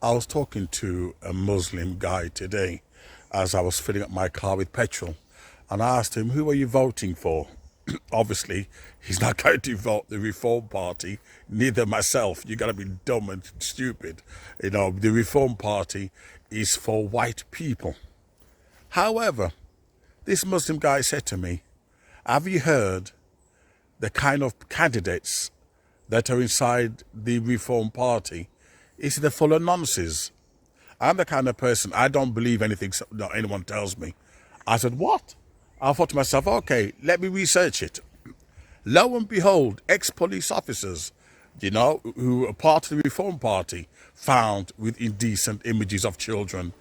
I was talking to a Muslim guy today as I was filling up my car with petrol, and I asked him, who are you voting for? Obviously, he's not going to vote the Reform Party, neither myself. You got to be dumb and stupid. You know, the Reform Party is for white people. However, this Muslim guy said to me, have you heard the kind of candidates that are inside the Reform Party? Is they're full of nonces. I'm the kind of person, I don't believe anything that anyone tells me. I said, what? I thought to myself, okay, let me research it. Lo and behold, ex-police officers, you know, who are part of the Reform Party, found with indecent images of children.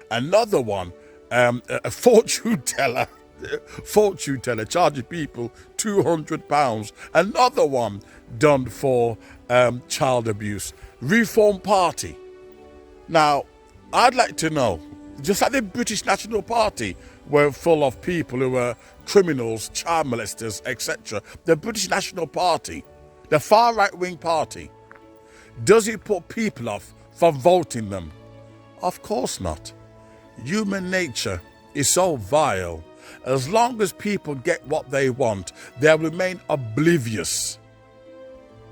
Another one, a fortune teller charging people £200. Another one done for child abuse. Reform Party. Now, I'd like to know, just like the British National Party were full of people who were criminals, child molesters, etc., the British National Party, the far right-wing party, does it put people off for voting them? Of course not. Human nature is so vile. As long as people get what they want, they'll remain oblivious.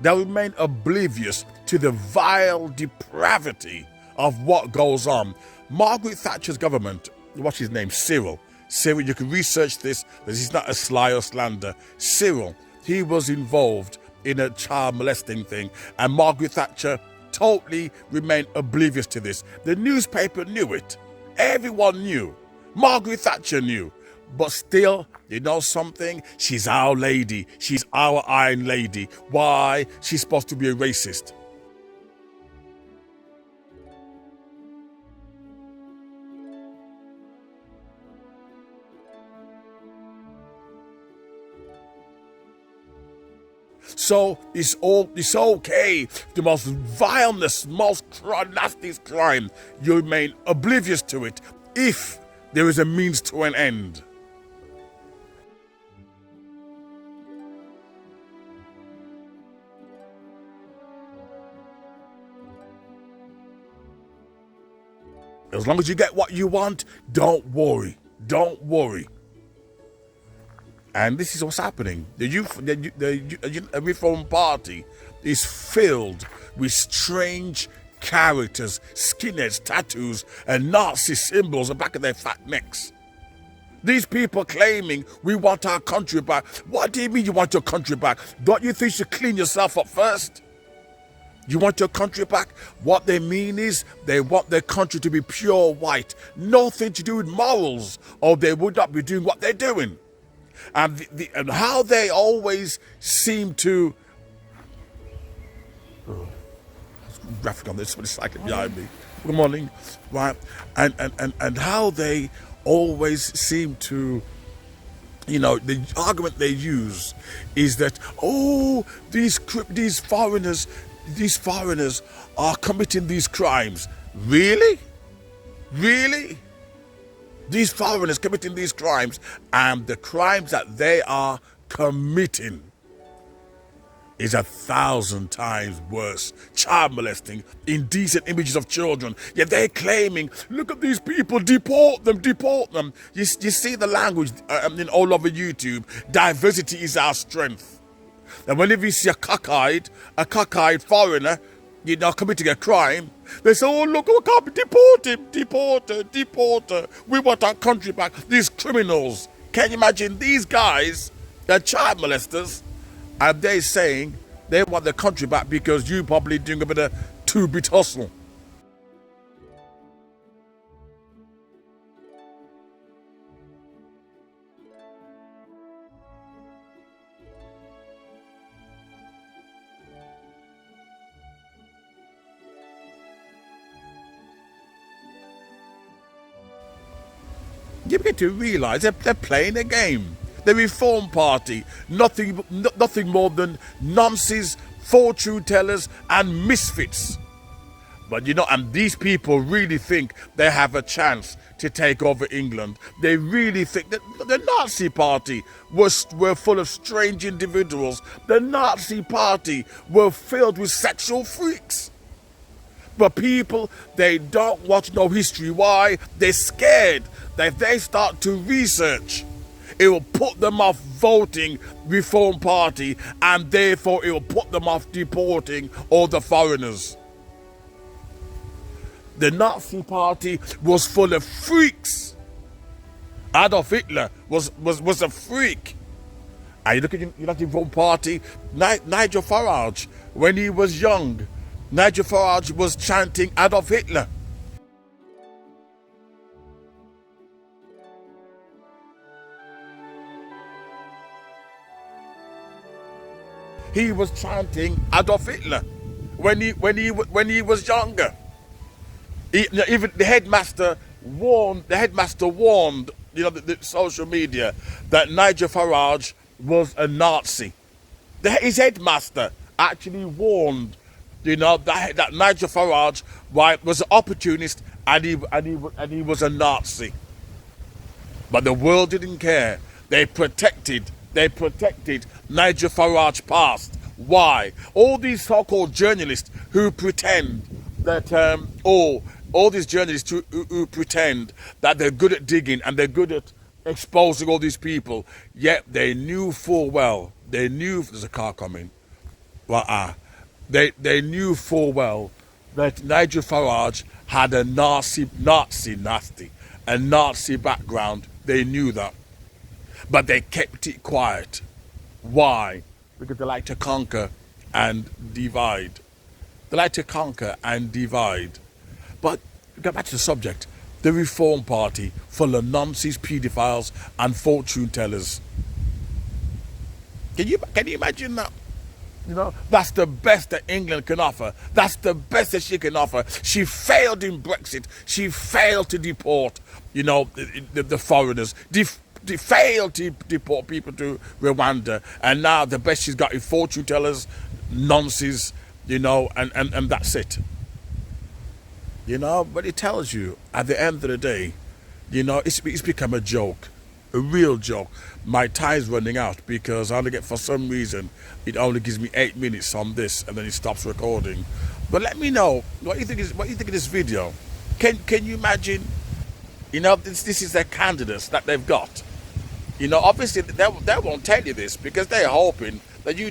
They'll remain oblivious to the vile depravity of what goes on. Margaret Thatcher's government, what's his name? Cyril, you can research this. This is not a sly or slander. Cyril, he was involved in a child molesting thing, and Margaret Thatcher totally remained oblivious to this. The newspaper knew it. Everyone knew. Margaret Thatcher knew. But still, you know something? She's our lady. She's our Iron Lady. Why? She's supposed to be a racist. So it's okay. The most vileness, nastiest crime, you remain oblivious to it if there is a means to an end. As long as you get what you want, don't worry. Don't worry. And this is what's happening. The Reform Party is filled with strange characters, skinheads, tattoos, and Nazi symbols on the back of their fat necks. These people claiming we want our country back. What do you mean you want your country back? Don't you think you should clean yourself up first? You want your country back? What they mean is they want their country to be pure white. Nothing to do with morals, or they would not be doing what they're doing. And, and how they always seem to... graphic on this, somebody's cycling behind me. Good morning. Right. And how they always seem to... You know, the argument they use is that, oh, these foreigners are committing these crimes. Really? Really? These foreigners committing these crimes, and the crimes that they are committing is 1,000 times worse. Child molesting, indecent images of children. Yet they're claiming, look at these people, deport them, deport them. You see the language in all over YouTube. Diversity is our strength. And whenever you see a cockeyed foreigner, you know, committing a crime, they say, oh, look, we can't deport him, deport her. We want our country back. These criminals. Can you imagine these guys, they're child molesters, and they're saying they want their country back because you probably doing a bit of two-bit hustle. You begin to realise they're playing a game. The Reform Party, nothing more than nonces fortune tellers, and misfits. But you know, and these people really think they have a chance to take over England. They really think that the Nazi Party were full of strange individuals. The Nazi Party were filled with sexual freaks. But people, they don't want to know history. Why? They're scared that if they start to research, it will put them off voting Reform Party, and therefore it will put them off deporting all the foreigners. The Nazi Party was full of freaks. Adollf Hitler was a freak. And you look at the Reform Party, Nigel Farage, when he was young, Nigel Farage was chanting Adollf Hitler. He was chanting Adollf Hitler when he was younger. Even the headmaster warned, you know, the social media, that Nigel Farage was a Nazi. His headmaster actually warned, you know, that Nigel Farage was an opportunist and he was a Nazi. But the world didn't care. They protected Nigel Farage past. Why? All these so-called journalists who pretend that all these journalists who pretend that they're good at digging and they're good at exposing all these people, yet they knew full well, there's a car coming, they knew full well that Nigel Farage had a Nazi background. They knew that. But they kept it quiet. Why? Because they like to conquer and divide. They like to conquer and divide. But go back to the subject. The Reform Party, full of nonces, paedophiles, and fortune tellers. Can you imagine that? You know, that's the best that England can offer. That's the best that she can offer. She failed in Brexit. She failed to deport, you know, the foreigners. Failed to deport people to Rwanda. And now the best she's got is fortune tellers, nonces, you know, and that's it. You know, but it tells you, at the end of the day, you know, it's become a joke, a real joke. My time's running out because I only get, for some reason, it only gives me 8 minutes on this and then it stops recording. But let me know what you think of this video. Can you imagine? You know, this is their candidates that they've got. You know, obviously they won't tell you this because they're hoping that you